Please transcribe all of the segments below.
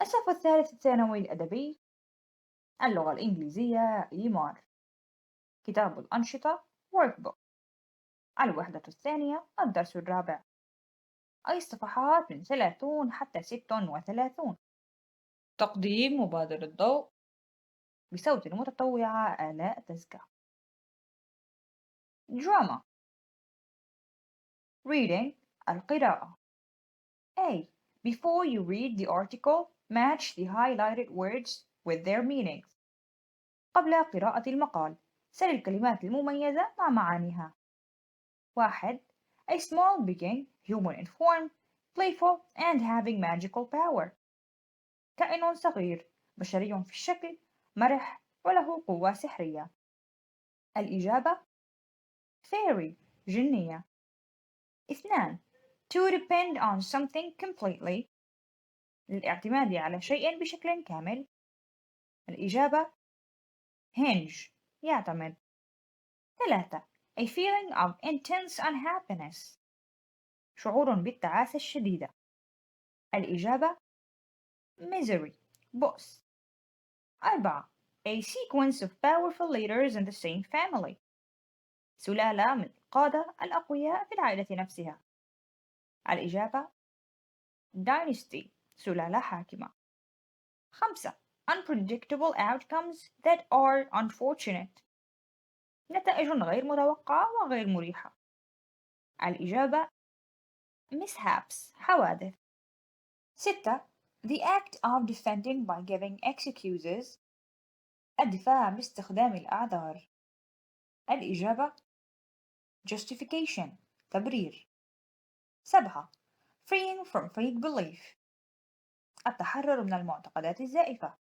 الصف الثالث الثانوي الأدبي، اللغة الإنجليزية إيمار، كتاب الأنشطة workbook، الوحدة الثانية الدرس الرابع، أي الصفحات من 30 حتى 36. تقديم مبادرة الضوء بصوت المتطوعة آلاء تزكا. دراما reading القراءة. A. Before you read the article, match the highlighted words with their meanings. قبل قراءة المقال، سل الكلمات المميزة مع معانيها. 1. A small being, human in form, playful and having magical power. كائن صغير، بشري في الشكل، مرح وله قوة سحرية. الإجابة fairy، جنية. 2. To depend on something completely، للاعتماد على شيء بشكل كامل. الإجابة hinge، يعتمد. 3. A feeling of intense unhappiness، شعور بالتعاسة الشديدة. الإجابة misery، بؤس. 4. A sequence of powerful leaders in the same family، سلالة من القادة الأقوياء في العائلة نفسها. الإجابة dynasty، سلالة حاكمة. 5. Unpredictable outcomes that are unfortunate، نتائج غير متوقعة وغير مريحة. الإجابة mishaps، حوادث. 6. The act of defending by giving excuses، الدفاع باستخدام الأعذار. الإجابة justification، تبرير. 7. Freeing from fake belief، التحرر من المعتقدات الزائفة.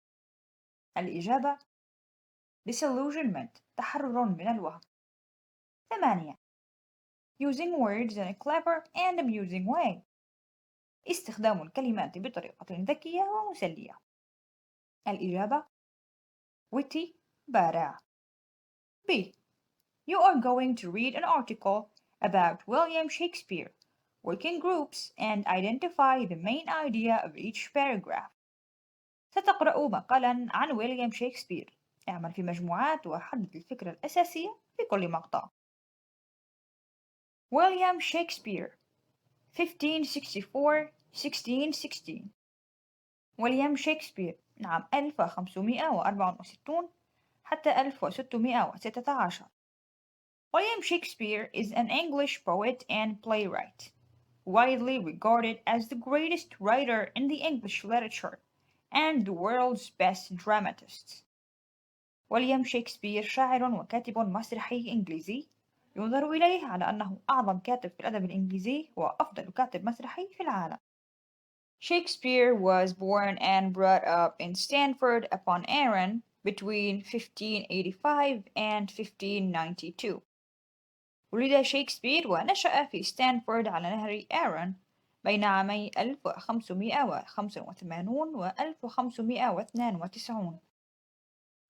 الإجابة disillusionment، تحرر من الوهم. 8. Using words in a clever and amusing way، استخدام الكلمات بطريقة ذكية ومسلية. الإجابة witty، بارع. B. You are going to read an article about William Shakespeare. Work in groups and identify the main idea of each paragraph. ستقرأ مقالا عن ويليام شكسبير. اعمل في مجموعات وحدد الفكرة الأساسية في كل مقطع. ويليام شكسبير 1564-1616. ويليام شكسبير عام 1564 حتى 1616. William Shakespeare is an English poet and playwright, widely regarded as the greatest writer in the English literature and the world's best dramatist. ويليام شكسبير شاعر وكاتب مسرحي إنجليزي، ينظر إليه على أنه أعظم كاتب في الأدب الإنجليزي وأفضل كاتب مسرحي في العالم. Shakespeare was born and brought up in Stanford-upon-Avon between 1585 and 1592. ولد شكسبير ونشأ في ستانفورد على نهر آرون بين عامي 1585 و 1592.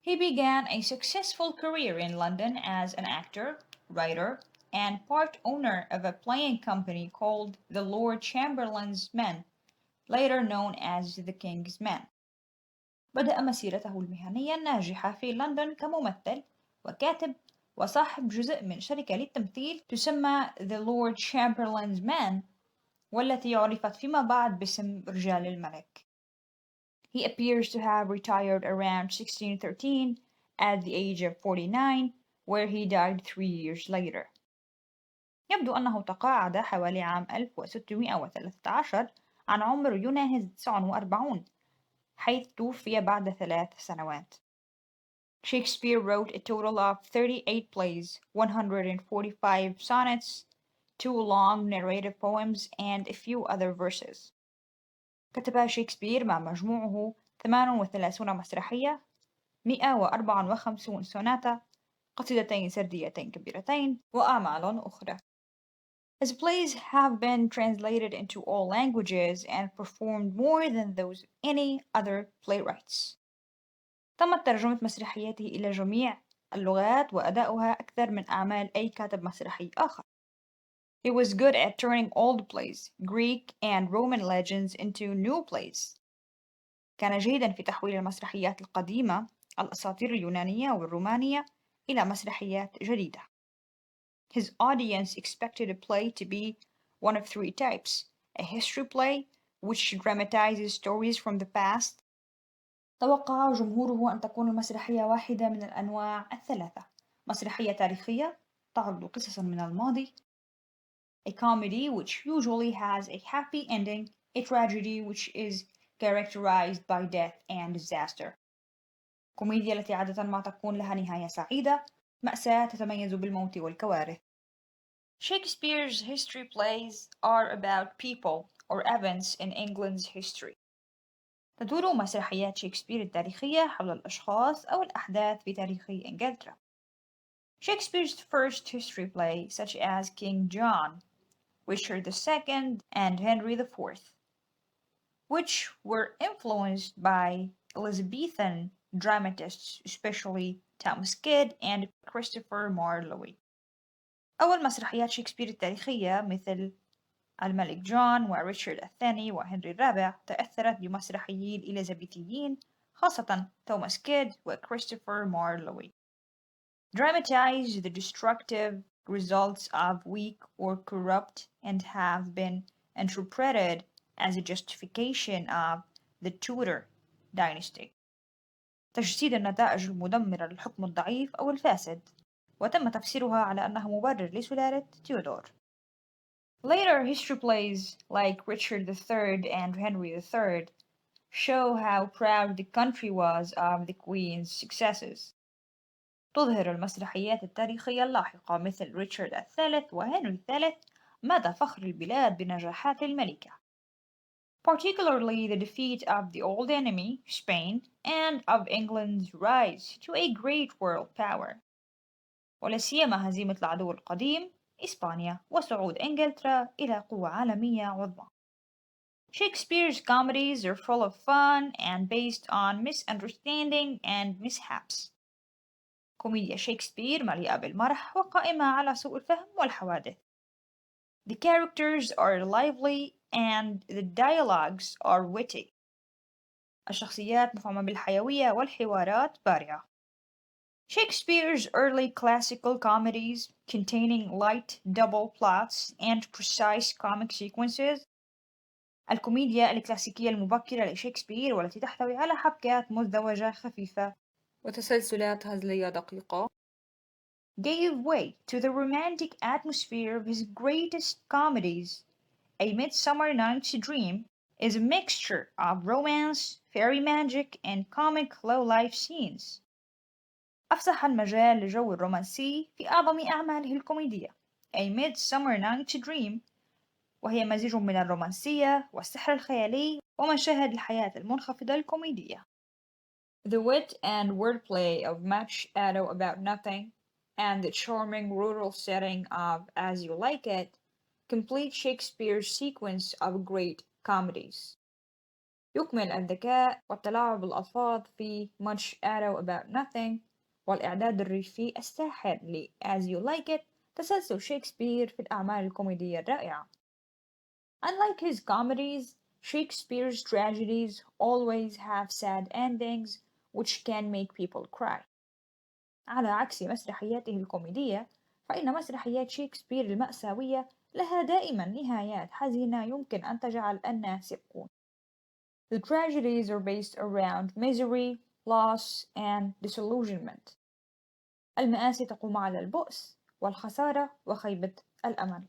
He began a successful career in London as an actor, writer, and part owner of a playing company called the Lord Chamberlain's Men, later known as the King's Men. بدأ مسيرته المهنية الناجحة في لندن كممثل وكاتب وصاحب جزء من شركة للتمثيل تسمى The Lord Chamberlain's Men، والتي عرفت فيما بعد باسم رجال الملك. He appears to have retired around 1613 at the age of 49, where he died 3 years later. يبدو أنه تقاعد حوالي عام 1613 عن عمر يناهز 49، حيث توفي بعد 3 سنوات. Shakespeare wrote a total of 38 plays, 145 sonnets, 2 long narrative poems, and a few other verses. كتب شكسبير مع مجموعه 38 مسرحية، 154 سوناتا، قصيدتين سرديتين كبيرتين، وأعمال أخرى. His plays have been translated into all languages and performed more than those of any other playwrights. تمت ترجمة مسرحياته إلى جميع اللغات وأداؤها أكثر من أعمال أي كاتب مسرحي آخر. He was good at turning old plays, Greek and Roman legends into new plays. كان جيدا في تحويل المسرحيات القديمة الأساطير اليونانية والرومانية إلى مسرحيات جديدة. His audience expected a play to be one of three types: a history play, which dramatizes stories from the past. توقع جمهوره أن تكون المسرحية واحدة من الأنواع الثلاثة: مسرحية تاريخية تعرض قصصا من الماضي، a comedy which usually has a happy ending, a tragedy which is characterized by death and disaster. كوميديا التي عادة ما تكون لها نهاية سعيدة، مأساة تتميز بالموت والكوارث. Shakespeare's history plays are about people or events in England's history. تدور مسرحيات شكسبير التاريخية حول الأشخاص أو الأحداث في تاريخ إنجلترا. Shakespeare's first history play, such as King John, Richard II, and Henry IV, which were influenced by Elizabethan dramatists, especially Thomas Kidd and Christopher Marlowe. أول مسرحيات شكسبير التاريخية مثل الملك جون وريتشارد الثاني وهنري الرابع تأثرت بمسرحيي الإليزابيثيين، خاصة توماس كيد وكريستوفر مارلوي. Dramatize the destructive results of weak or corrupt and have been interpreted as a justification of the Tudor dynasty. تجسيد النتائج المدمرة للحكم الضعيف أو الفاسد، وتم تفسيرها على أنه مبرر لسلالة تيودور. Later history plays like Richard III and Henry III show how proud the country was of the Queen's successes. تظهر المسرحيات التاريخية اللاحقة مثل ريتشارد الثالث وهنري الثالث مدى فخر البلاد بنجاحات الملكة. Particularly the defeat of the old enemy, Spain, and of England's rise to a great world power. ولا سيما هزيمة العدو القديم إسبانيا وصعود إنجلترا إلى قوة عالمية عظمى. Shakespeare's comedies are full of fun and based on misunderstanding and mishaps. كوميديا شكسبير مليئة بالمرح وقائمة على سوء الفهم والحوادث. The characters are lively and the dialogues are witty. الشخصيات مفعمة بالحيوية والحوارات بارعة. Shakespeare's early classical comedies, containing light double plots and precise comic sequences. الكوميديا الكلاسيكية المبكرة لشكسبير والتي تحتوي على حبكات مزدوجة خفيفة وتسلسلات هزلية دقيقة gave way to the romantic atmosphere of his greatest comedies. A Midsummer Night's Dream is a mixture of romance, fairy magic, and comic low-life scenes. أفسح المجال لجو الرومانسي في أعظم أعماله الكوميدية A Midsummer Night's Dream، وهي مزيج من الرومانسية والسحر الخيالي ومشاهد الحياة المنخفضة الكوميدية. The wit and wordplay of Much Ado About Nothing and the charming rural setting of As You Like It complete Shakespeare's sequence of great comedies. يكمل الذكاء والتلاعب بالألفاظ في Much Ado About Nothing والإعداد الريفي الساحر ل As You Like It تسلسل شكسبير في الأعمال الكوميدية الرائعة. Unlike his comedies, Shakespeare's tragedies always have sad endings which can make people cry. على عكس مسرحياته الكوميدية، فإن مسرحيات شكسبير المأساوية لها دائما نهايات حزينة يمكن أن تجعل الناس يبكون. The tragedies are based around misery, loss, and disillusionment. المآسي تقوم على البؤس والخسارة وخيبة الأمل.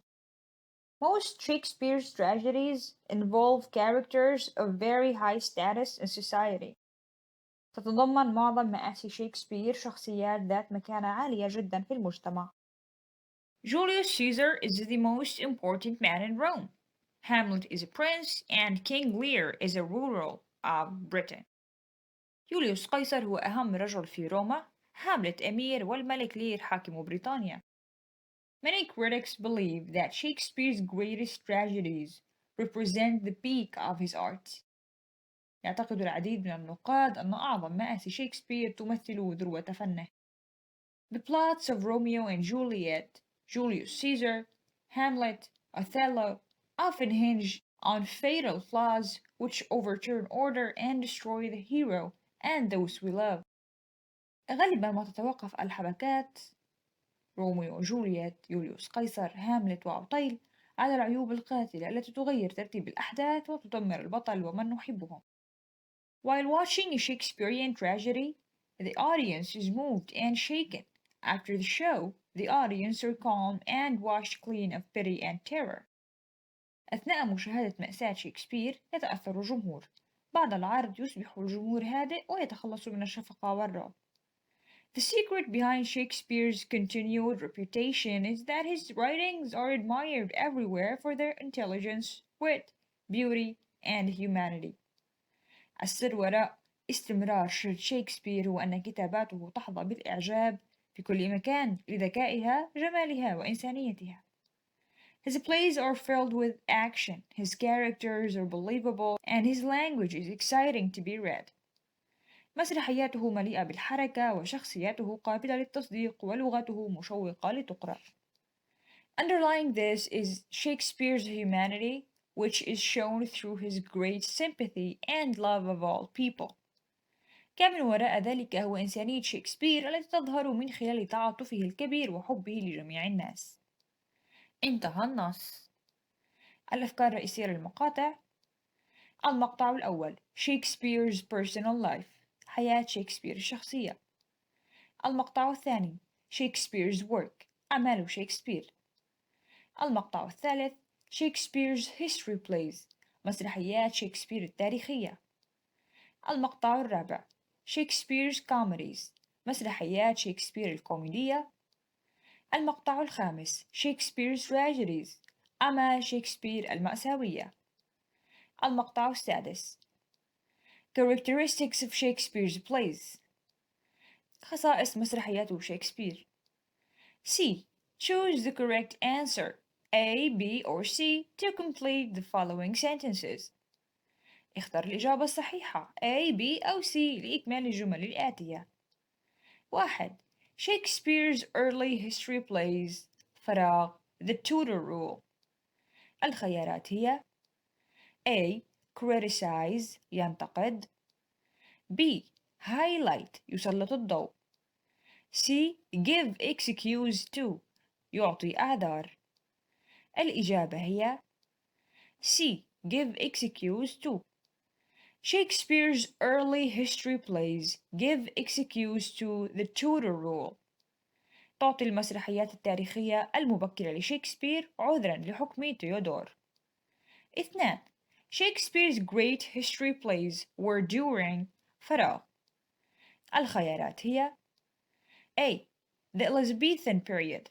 Most Shakespeare's tragedies involve characters of very high status in society. تتضمن معظم مآسي شكسبير شخصيات ذات مكانة عالية جدا في المجتمع. Julius Caesar is the most important man in Rome. Hamlet is a prince and King Lear is a ruler of Britain. يوليوس قيصر هو أهم رجل في روما، هاملت أمير والملك لير حاكم بريطانيا. Many critics believe that Shakespeare's greatest tragedies represent the peak of his art. يعتقد العديد من النقاد أن أعظم مآسي شكسبير تمثل ذروة فنه. The plots of Romeo and Juliet, Julius Caesar, Hamlet, Othello often hinge on fatal flaws which overturn order and destroy the hero and those we love. غالبا ما تتوقف الحبكات روميو وجولييت، يوليوس قيصر، هاملت وعطيل على العيوب القاتلة التي تغير ترتيب الأحداث وتدمر البطل ومن نحبهم. While watching a Shakespearean tragedy, the audience is moved and shaken. After the show, the audience are calm and washed clean of pity and terror. أثناء مشاهدة مأساة شكسبير يتأثر الجمهور. بعد العرض يصبح الجمهور هادئ ويتخلص من الشفقة والرعب. The secret behind Shakespeare's continued reputation is that his writings are admired everywhere for their intelligence, wit, beauty, and humanity. السر وراء استمرار شكسبير هو أن كتاباته تحظى بالإعجاب في كل مكان لذكائها، جمالها، وإنسانيتها. His plays are filled with action, his characters are believable, and his language is exciting to be read. مسرحياته مليئة بالحركة وشخصياته قابلة للتصديق ولغته مشوقة لتقرأ. Underlying this is Shakespeare's humanity, which is shown through his great sympathy and love of all people. كان وراء ذلك هو إنسانية شكسبير التي تظهر من خلال تعاطفه الكبير وحبه لجميع الناس. انتهى النص. الأفكار الرئيسية للمقاطع: المقطع الأول Shakespeare's personal life، حياة شكسبير الشخصية. المقطع الثاني Shakespeare's work، أعمال شكسبير. المقطع الثالث Shakespeare's history plays، مسرحيات شكسبير التاريخية. المقطع الرابع Shakespeare's comedies، مسرحيات شكسبير الكوميدية. المقطع الخامس Shakespeare's tragedies، أعمال شكسبير المأساوية. المقطع السادس Characteristics of Shakespeare's plays، خصائص مسرحيات شكسبير. C. Choose the correct answer A, B or C to complete the following sentences. اختر الإجابة الصحيحة A, B أو C لإكمال الجمل الآتية. 1. Shakespeare's early history plays فراغ The Tudor Rule. الخيارات هي A. Criticize ينتقد، B. Highlight يسلط الضوء، C. Give excuse to يعطي أعذار. الإجابة هي C. Give excuse to. Shakespeare's early history plays give excuse to the Tudor rule. تعطي المسرحيات التاريخية المبكرة لشكسبير عذرا لحكم تيودور. 2. Shakespeare's great history plays were during فراغ. الخيارات هي A. The Elizabethan period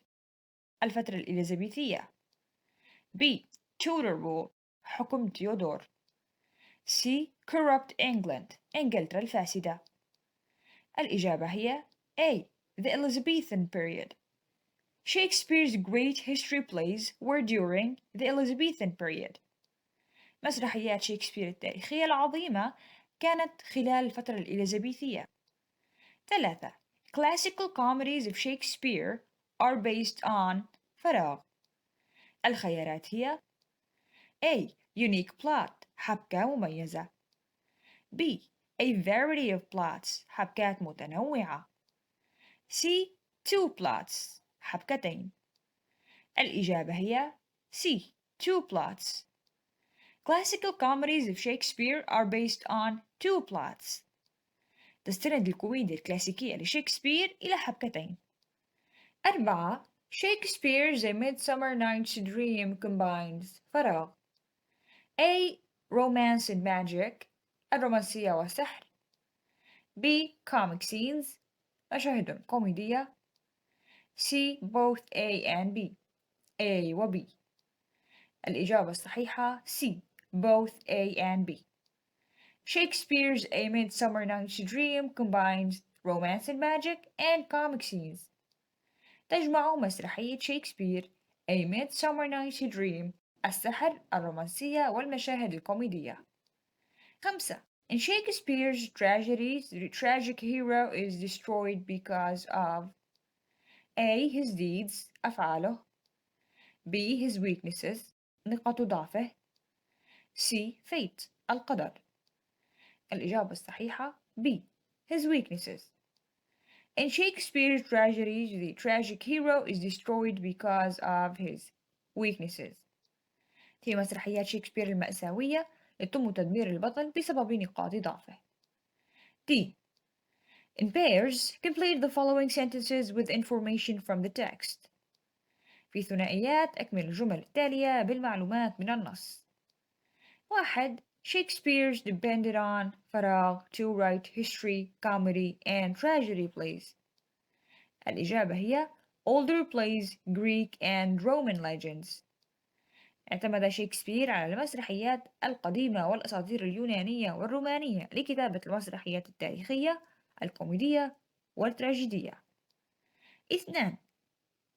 الفترة الإليزابيثية، B. Tudor rule حكم تيودور، C. Corrupt England إنجلترا الفاسدة. الإجابة هي A. The Elizabethan period. Shakespeare's great history plays were during the Elizabethan period. مسرحيات شكسبير التاريخية العظيمة كانت خلال الفترة الإليزابيثية. 3. Classical comedies of Shakespeare are based on فراغ. الخيارات هي A. Unique plot حبكة مميزة، B. A variety of plots حبكات متنوعة، C. Two plots حبكتين. الإجابة هي C. Two plots. Classical comedies of Shakespeare are based on two plots. تستند الكوميديا الكلاسيكية لشكسبير إلى حبكتين. 4. Shakespeare's A Midsummer Night's Dream combines فراغ A. Romance and Magic الرومانسية والسحر، B. Comic scenes مشاهد كوميدية، C. Both A and B A و B. الإجابة الصحيحة C. Both A and B. Shakespeare's A Midsummer Night's Dream combines romance and magic and comic scenes. تجمع مسرحية شكسبير A Midsummer Night's Dream السحر، الرومانسية والمشاهد الكوميدية. 5. In Shakespeare's tragedies, the tragic hero is destroyed because of A. His deeds أفعاله، B. His weaknesses نقاط ضعفه، C. Fate القدر. الإجابة الصحيحة B. His weaknesses. In Shakespeare's tragedies, the tragic hero is destroyed because of his weaknesses. في مسرحيات شكسبير المأساوية يتم تدمير البطل بسبب نقاط ضعفه. D. In pairs, complete the following sentences with information from the text. في ثنائيات أكمل الجمل التالية بالمعلومات من النص. 1. Shakespeare depended on فراغ to write history, comedy and tragedy plays. الإجابة هي older plays, Greek and Roman legends. اعتمد شكسبير على المسرحيات القديمة والأساطير اليونانية والرومانية لكتابة المسرحيات التاريخية، الكوميدية والتراجيدية. 2.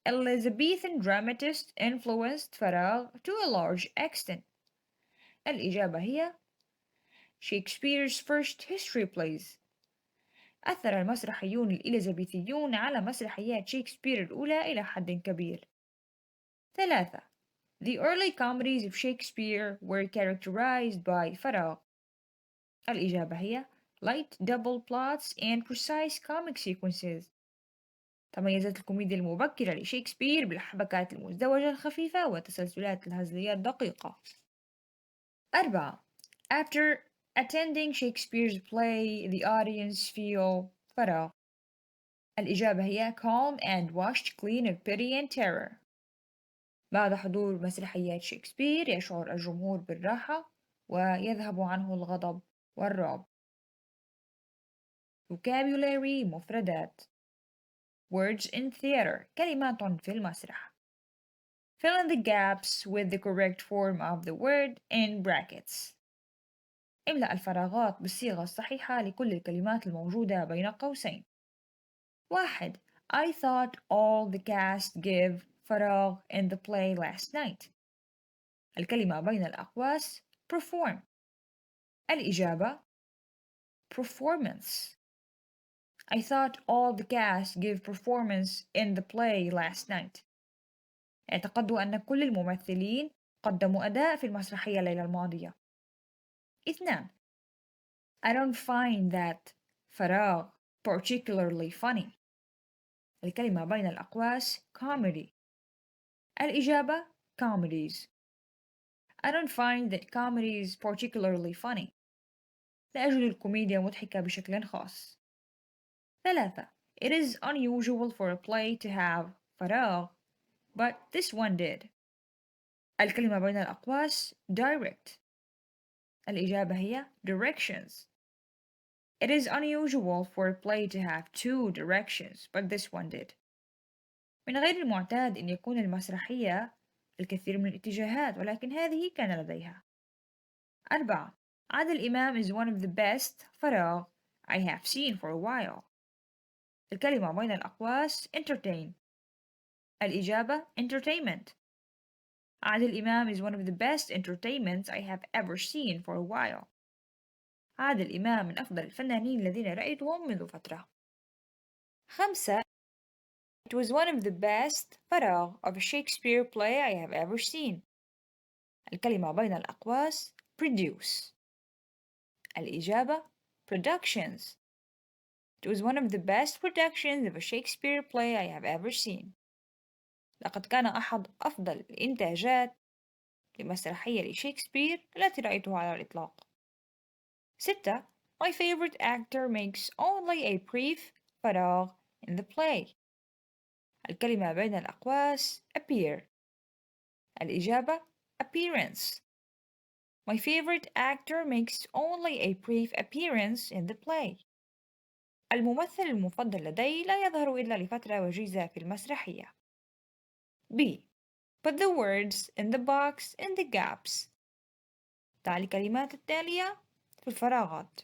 Elizabethan dramatists influenced فراغ to a large extent. الإجابة هي Shakespeare's first history plays. أثر المسرحيون الإليزابيثيون على مسرحيات شكسبير الأولى إلى حد كبير. 3. The early comedies of Shakespeare were characterized by فراغ. الإجابة هي light double plots and precise comic sequences. تميزت الكوميديا المبكرة لشكسبير بالحبكات المزدوجة الخفيفة وتسلسلات الهزلية الدقيقة. 4. After attending Shakespeare's play, the audience feel فراغ. الإجابة هي calm and washed clean of pity and terror. بعد حضور مسرحيات شكسبير يشعر الجمهور بالراحة ويذهب عنه الغضب والرعب. vocabulary مفردات. words in theater كلمات في المسرح. fill in the gaps with the correct form of the word in brackets. املأ الفراغات بالصيغة الصحيحة لكل الكلمات الموجودة بين قوسين. 1. I thought all the cast gave فراغ in the play last night. الكلمة بين الأقواس perform. الإجابة performance. I thought all the cast gave performance in the play last night. اعتقدوا أن كل الممثلين قدموا أداء في المسرحية الليلة الماضية. 2. I don't find that فراغ particularly funny. الكلمة بين الأقواس comedy. الإجابة comedies. I don't find that comedies particularly funny. لا أجد الكوميديا مضحكة بشكل خاص. 3. It is unusual for a play to have فراغ, but this one did. الكلمة بين الأقواس direct. الإجابة هي directions. It is unusual for a play to have two directions, but this one did. من غير المعتاد أن يكون المسرحية الكثير من الاتجاهات، ولكن هذه كان لديها. 4. عادل إمام is one of the best فراغ I have seen for a while. الكلمة بين الأقواس entertain. الإجابة entertainment. عادل إمام is one of the best entertainments I have ever seen for a while. عادل إمام من أفضل الفنانين الذين رأيتهم منذ فترة. 5. It was one of the best فراغ of a Shakespeare play I have ever seen. الكلمة بين الأقواس produce. الإجابة productions. It was one of the best productions of a Shakespeare play I have ever seen. لقد كان أحد أفضل الإنتاجات لمسرحية لشكسبير التي رأيتها على الإطلاق. 6. My favorite actor makes only a brief فراغ in the play. الكلمة بين الأقواس appear. الإجابة appearance. My favorite actor makes only a brief appearance in the play. الممثل المفضل لدي لا يظهر إلا لفترة وجيزة في المسرحية. B. Put the words in the box in the gaps. ضع الكلمات التالية في الفراغات.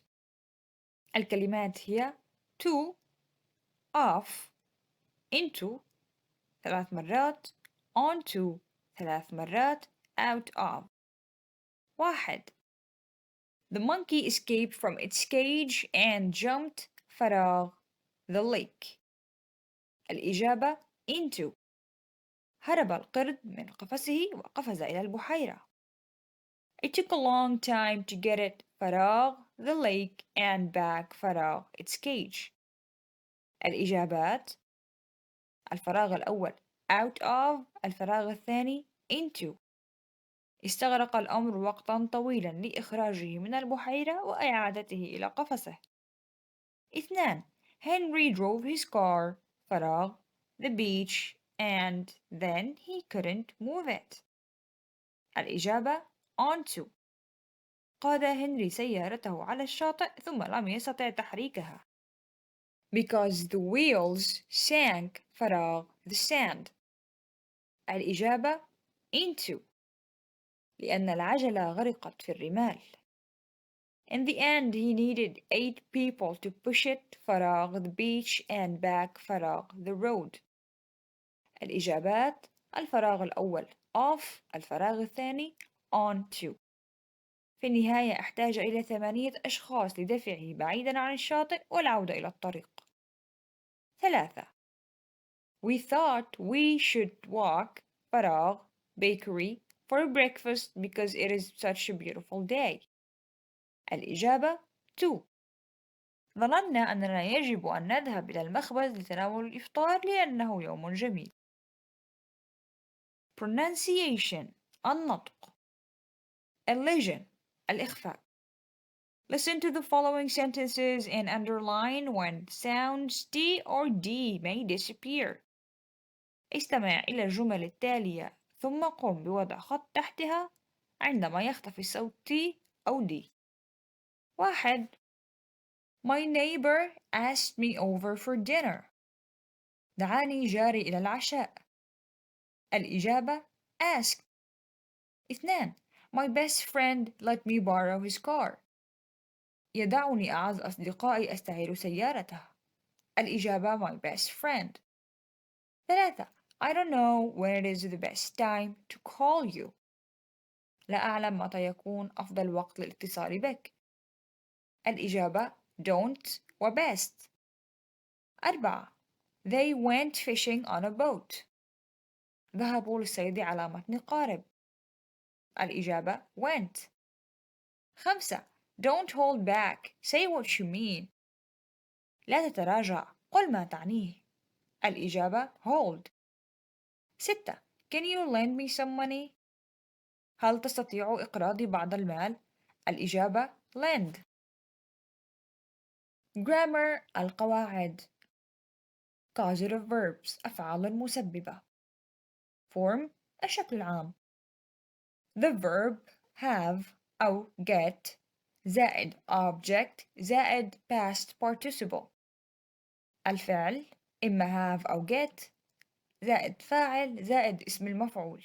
الكلمات هي to, off, into 3 مرات, onto 3 مرات, out of. 1. The monkey escaped from its cage and jumped فراغ the lake. الإجابة into. هرب القرد من قفصه وقفز إلى البحيرة. It took a long time to get it فراغ the lake and back فراغ its cage. الإجابات: الفراغ الأول out of، الفراغ الثاني into. استغرق الأمر وقتا طويلا لإخراجه من البحيرة وإعادته إلى قفصه. 2. Henry drove his car فراغ the beach and then he couldn't move it. الإجابة onto. قاد هنري سيارته على الشاطئ ثم لم يستطع تحريكها. Because the wheels sank فراغ the sand. الإجابة into. لأن العجلة غرقت في الرمال. In the end he needed 8 people to push it فراغ the beach and back فراغ the road. الإجابات: الفراغ الأول off، الفراغ الثاني onto. في النهاية احتاج إلى 8 أشخاص لدفعه بعيدًا عن الشاطئ والعودة إلى الطريق. 3. We thought we should walk فراغ bakery for breakfast because it is such a beautiful day. الإجابة 2. ظننا أننا يجب أن نذهب إلى المخبز لتناول الإفطار لأنه يوم جميل. Pronunciation النطق. Elision الإخفاء. Listen to the following sentences and underline when sounds T or D may disappear. استمع إلى الجمل التالية ثم قم بوضع خط تحتها عندما يختفي الصوت T أو D. 1. My neighbor asked me over for dinner. دعاني جاري إلى العشاء. الإجابة asked. 2. My best friend let me borrow his car. يدعني أعز أصدقائي أستعير سيارته. الإجابة my best friend. 3. I don't know when it is the best time to call you. لا أعلم متى يكون أفضل وقت للاتصال بك. الإجابة don't و best. 4. They went fishing on a boat. ذهبوا للصيد على متن قارب. الإجابة went. 5. Don't hold back. Say what you mean. لا تتراجع. قل ما تعنيه. الإجابة hold. 6. Can you lend me some money? هل تستطيع إقراضي بعض المال؟ الإجابة lend. Grammar القواعد. Causative verbs أفعال مسببة. Form الشكل العام. The verb have أو get زائد object زائد past participle. الفعل إما have أو get زائد فاعل زائد اسم المفعول.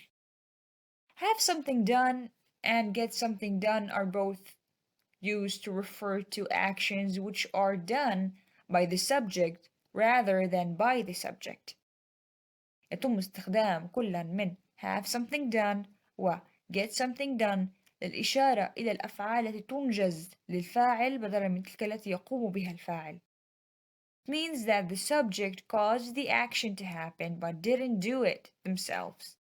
Have something done and get something done are both used to refer to actions which are done by the subject rather than by the subject. يتم استخدام كل من have something done و get something done للإشارة إلى الأفعال التي تنجز للفاعل بدلا من تلك التي يقوم بها الفاعل. It means that the subject caused the action to happen but didn't do it themselves.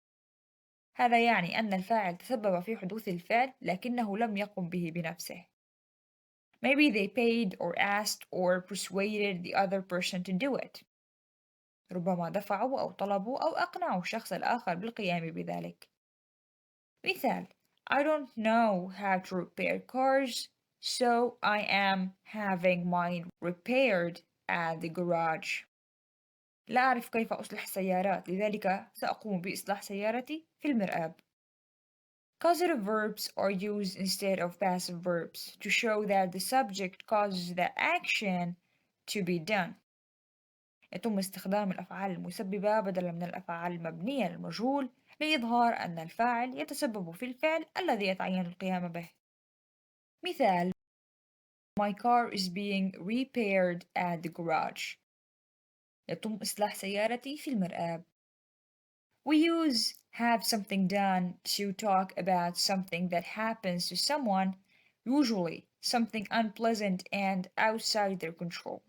هذا يعني أن الفاعل تسبب في حدوث الفعل لكنه لم يقم به بنفسه. Maybe they paid or asked or persuaded the other person to do it. ربما دفعوا أو طلبوا أو أقنعوا الشخص الآخر بالقيام بذلك. مثال: I don't know how to repair cars, so I am having mine repaired at the garage. لا أعرف كيف أصلح السيارات، لذلك سأقوم بإصلاح سيارتي في المرآب. Causative verbs are used instead of passive verbs to show that the subject causes the action to be done. يتم استخدام الأفعال المسببة بدلا من الأفعال المبنية للمجهول لإظهار أن الفاعل يتسبب في الفعل الذي يتعين القيام به. مثال: My car is being repaired at the garage. يتم إصلاح سيارتي في المرآب. We use have something done to talk about something that happens to someone, usually something unpleasant and outside their control.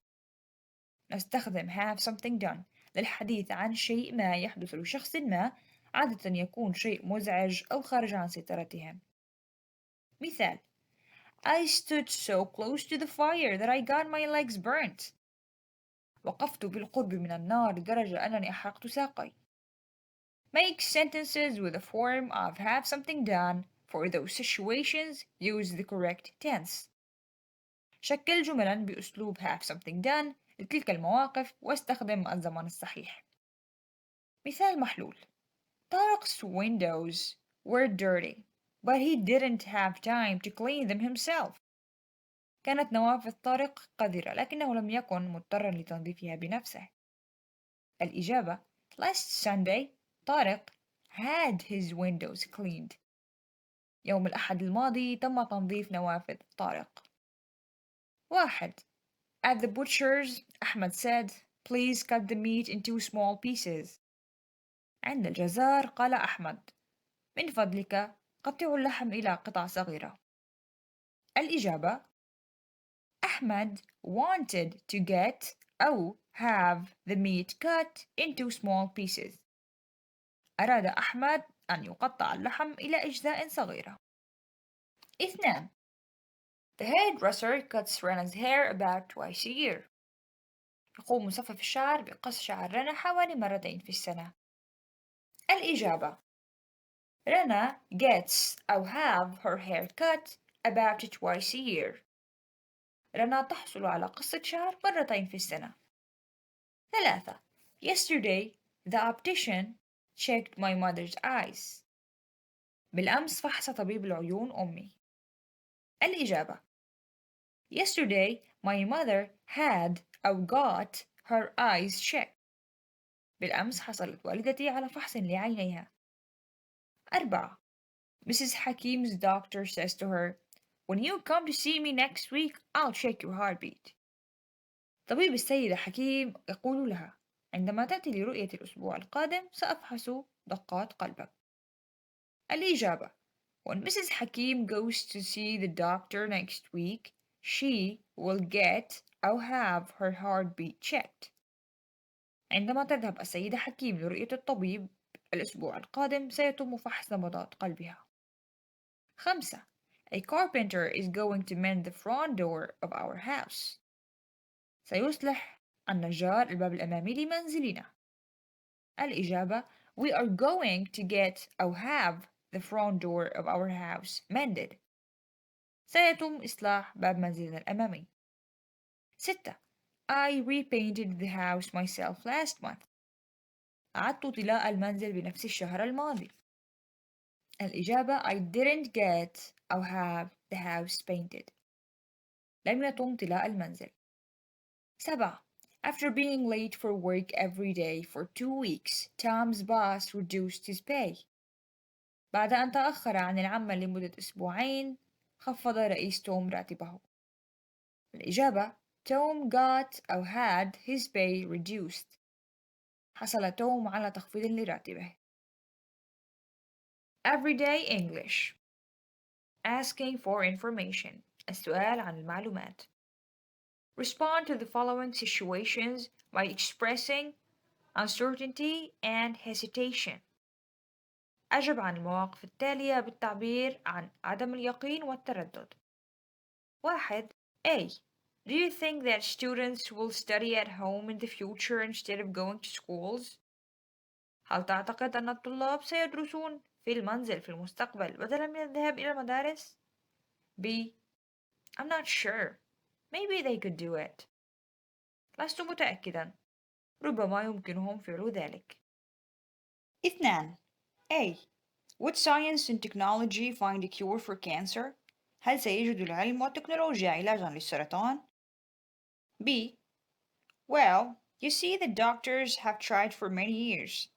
نستخدم have something done للحديث عن شيء ما يحدث لشخص ما، عادة يكون شيء مزعج أو خارج عن سيطرتهم. مثال: I stood so close to the fire that I got my legs burnt. وقفت بالقرب من النار لدرجة أنني أحرقت ساقي. Make sentences with the form of have something done. For those situations, use the correct tense. شكل جملا بأسلوب have something done لتلك المواقف واستخدم الزمن الصحيح. مثال محلول: طارق's windows were dirty, but he didn't have time to clean them himself. كانت نوافذ طارق قذرة لكنه لم يكن مضطرا لتنظيفها بنفسه. الإجابة: Last Sunday طارق had his windows cleaned. يوم الأحد الماضي تم تنظيف نوافذ طارق. 1. At the butcher's, أحمد said, please cut the meat into small pieces. عند الجزار قال أحمد: من فضلك قطعوا اللحم إلى قطع صغيرة. الإجابة: أحمد wanted to get أو have the meat cut into small pieces. أراد أحمد أن يقطع اللحم إلى أجزاء صغيرة. 2. The hairdresser cuts Rana's hair about twice a year. يقوم مصفف الشعر بقص شعر رنا حوالي مرتين في السنة. الإجابة: رنا gets أو have her hair cut about twice a year. رنا تحصل على قصة شعر مرتين في السنة. 3. Yesterday, the optician checked my mother's eyes. بالأمس فحص طبيب العيون أمي. الإجابة: Yesterday, my mother had أو got her eyes checked. بالأمس حصلت والدتي على فحص لعينيها. 4. Mrs. Hakim's doctor says to her, when you come to see me next week, I'll check your heartbeat. طبيب السيدة حكيم يقول لها: عندما تأتي لرؤية الأسبوع القادم سأفحص دقات قلبك. الإجابة: When Mrs. Hakim goes to see the doctor next week, she will get أو have her heartbeat checked. عندما تذهب السيدة حكيم لرؤية الطبيب الأسبوع القادم سيتم فحص نبضات قلبها. 5. A carpenter is going to mend the front door of our house. سيصلح النجار الباب الأمامي لمنزلنا. الإجابة: We are going to get أو have the front door of our house mended. سيتم إصلاح باب منزلنا الأمامي. 6. I repainted the house myself last month. أعدت طلاء المنزل بنفس الشهر الماضي. الإجابة: I didn't get أو have the house painted. لم يتم طلاء المنزل. 7. After being late for work every day for 2 weeks, Tom's boss reduced his pay. بعد أن تأخر عن العمل لمدة أسبوعين، خفض رئيس توم راتبه. الإجابة: Tom got أو had his pay reduced. حصل توم على تخفيض لراتبه. Everyday English. Asking for information. السؤال عن المعلومات. Respond to the following situations by expressing uncertainty and hesitation. أجب عن المواقف التالية بالتعبير عن عدم اليقين والتردد. 1. A. Do you think that students will study at home in the future instead of going to schools? هل تعتقد أن الطلاب سيدرسون في المنزل في المستقبل بدلا من الذهاب إلى المدارس؟ B. I'm not sure. Maybe they could do it. لست متأكدا. ربما يمكنهم فعل ذلك. 2. A. Would science and technology find a cure for cancer? هل سيجد العلم والتكنولوجيا علاجا للسرطان؟ B. Well, you see the doctors have tried for many years.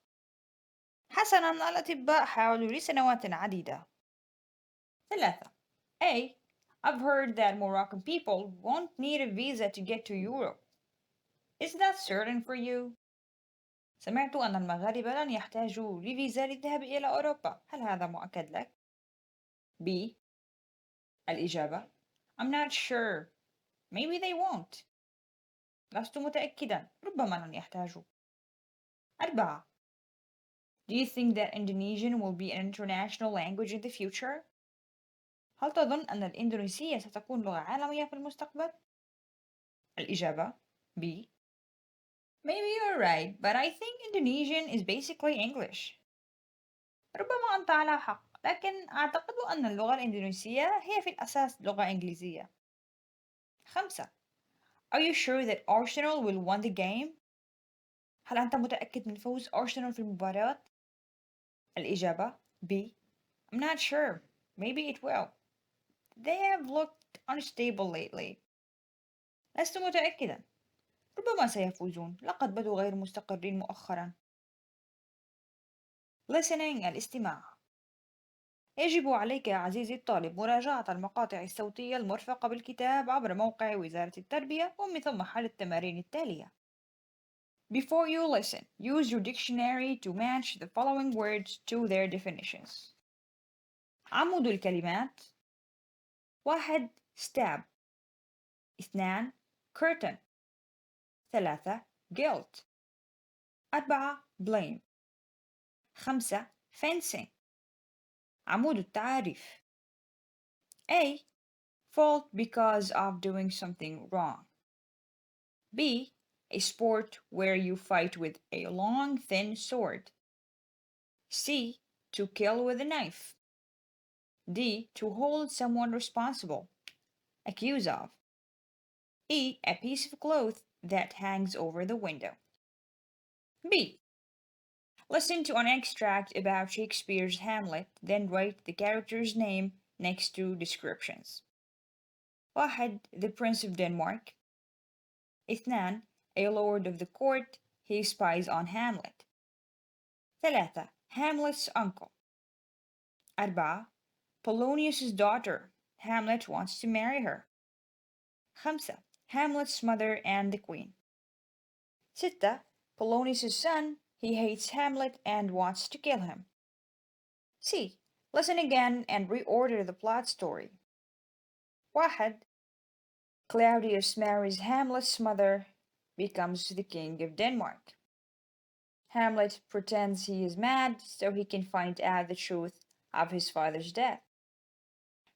حسنا الأطباء حاولوا لسنوات عديدة. 3. A. I've heard that Moroccan people won't need a visa to get to Europe. Is that certain for you? سمعت أن المغاربة لن يحتاجوا لفيزا للذهاب إلى أوروبا. هل هذا مؤكد لك؟ B. الإجابة: I'm not sure. Maybe they won't. لست متأكدا. ربما لن يحتاجوا. 4. Do you think that Indonesian will be an international language in the future? هل تظن أن الإندونيسية ستكون لغة عالمية في المستقبل؟ الإجابة B. Maybe you're right, but I think Indonesian is basically English. ربما أنت على حق، لكن أعتقد أن اللغة الإندونيسية هي في الأساس لغة إنجليزية. 5. Are you sure that Arsenal will win the game? هل أنت متأكد من فوز أرسنال في المباراة؟ الإجابة B. I'm not sure. Maybe it will. They have looked unstable lately. لست متأكدا. ربما سيفوزون. لقد بدوا غير مستقرين مؤخرا. Listening الاستماع. يجب عليك يا عزيزي الطالب مراجعة المقاطع الصوتية المرفقة بالكتاب عبر موقع وزارة التربية ومن ثم حل التمارين التالية. Before you listen, use your dictionary to match the following words to their definitions. عمود الكلمات. 1. stab. 2. curtain. 3. guilt. 4. blame. 5. fencing. عمود التعاريف. A. fault because of doing something wrong. B. A sport where you fight with a long, thin sword. C. To kill with a knife. D. To hold someone responsible, accuse of. E. A piece of cloth that hangs over the window. B. Listen to an extract about Shakespeare's Hamlet, then write the character's name next to descriptions. 1. The Prince of Denmark. 2. A lord of the court, he spies on Hamlet. 3. Hamlet's uncle. 4. Polonius's daughter, Hamlet wants to marry her. 5. Hamlet's mother and the queen. 6. Polonius's son, he hates Hamlet and wants to kill him. C. Listen again and reorder the plot story. 1. Claudius marries Hamlet's mother, becomes the king of Denmark. Hamlet pretends he is mad so he can find out the truth of his father's death.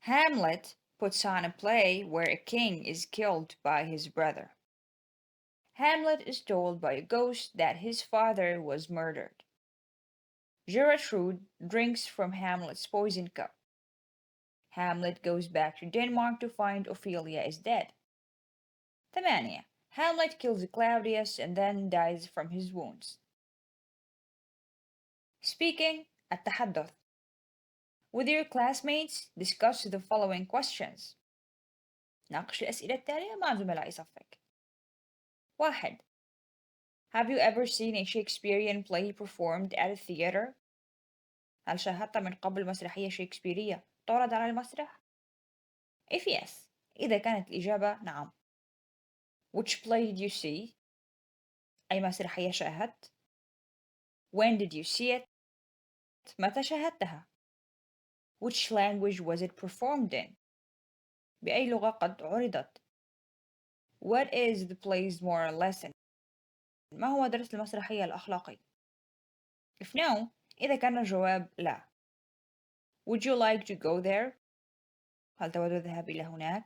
Hamlet puts on a play where a king is killed by his brother. Hamlet is told by a ghost that his father was murdered. Gertrude drinks from Hamlet's poison cup. Hamlet goes back to Denmark to find Ophelia is dead. 8. Hamlet kills Claudius and then dies from his wounds. Speaking التحدث. With your classmates, discuss the following questions. ناقش الأسئلة التالية مع زملاء صفك. 1. Have you ever seen a Shakespearean play performed at a theater? هل شاهدت من قبل مسرحية شكسبيرية تعرض على المسرح؟ If yes, إذا كانت الإجابة نعم. Which play did you see? أي مسرحية شاهدت؟ When did you see it? متى شاهدتها؟ Which language was it performed in? بأي لغة قد عرضت؟ What is the play's moral lesson? ما هو درس المسرحية الأخلاقي؟ If no, إذا كان الجواب لا. Would you like to go there? هل تود الذهاب إلى هناك؟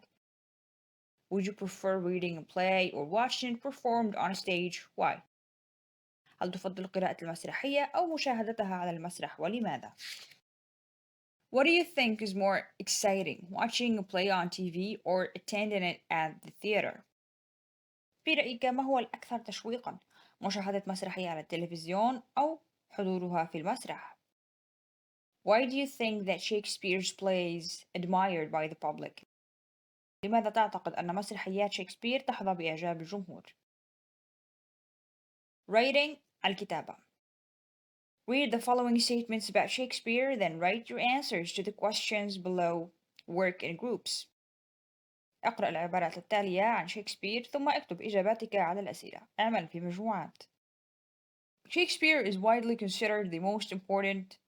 Would you prefer reading a play or watching it performed on a stage? Why? هل تفضل قراءة المسرحية أو مشاهدتها على المسرح ولماذا؟ What do you think is more exciting, watching a play on TV or attending it at the theater? في رأيك ما هو الأكثر تشويقًا؟ مشاهدة مسرحية على التلفزيون أو حضورها في المسرح؟ Why do you think that Shakespeare's plays admired by the public? لماذا تعتقد أن مسرحيات شكسبير تحظى بإعجاب الجمهور؟ Writing الكتابة. Read the following statements about Shakespeare, then write your answers to the questions below. Work in groups. اقرأ العبارات التالية عن شكسبير ثم اكتب إجاباتك على الأسئلة. اعمل في مجموعات. Shakespeare is widely considered the most important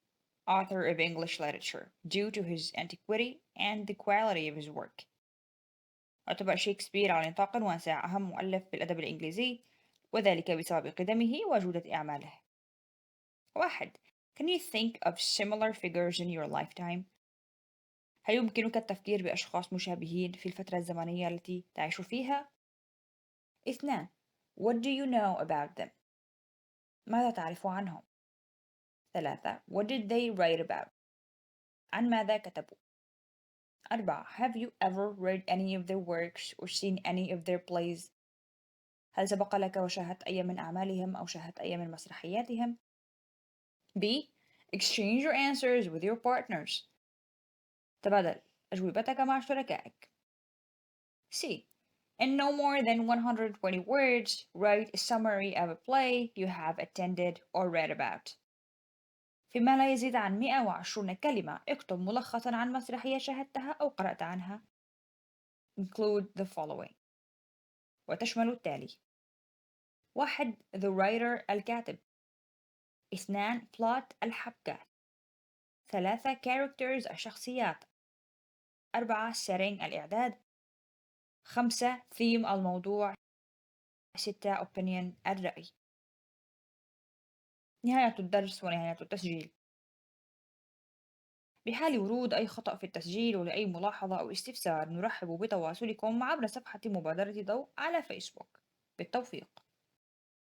author of English literature due to his antiquity and the quality of his work. يعتبر شكسبير على نطاق واسع أهم مؤلف بالأدب الإنجليزي وذلك بسبب قدمه وجودة أعماله. 1. Can you think of similar figures in your lifetime? هل يمكنك التفكير بأشخاص مشابهين في الفترة الزمنية التي تعيش فيها؟ 2. What do you know about them؟ ماذا تعرف عنهم؟ 3. What did they write about؟ عن ماذا كتبوا؟ 4. Have you ever read any of their works or seen any of their plays؟ هل سبق لك وشاهدت أي من أعمالهم أو شاهدت أي من مسرحياتهم؟ B. Exchange your answers with your partners. تبادل أجوبتك مع شركائك. C. In no more than 120 words, write a summary of a play you have attended or read about. فيما لا يزيد عن 120 كلمة، اكتب ملخصًا عن مسرحية شاهدتها أو قرأت عنها. Include the following. وتشمل التالي: 1. The writer الكاتب. 2. plot الحبكة. 3. characters الشخصيات. 4. setting الإعداد. 5. theme الموضوع. 6. opinion الرأي. نهاية الدرس ونهاية التسجيل. بحال ورود أي خطأ في التسجيل ولأي ملاحظة أو استفسار نرحب بتواصلكم عبر صفحة مبادرة ضوء على فيسبوك. بالتوفيق.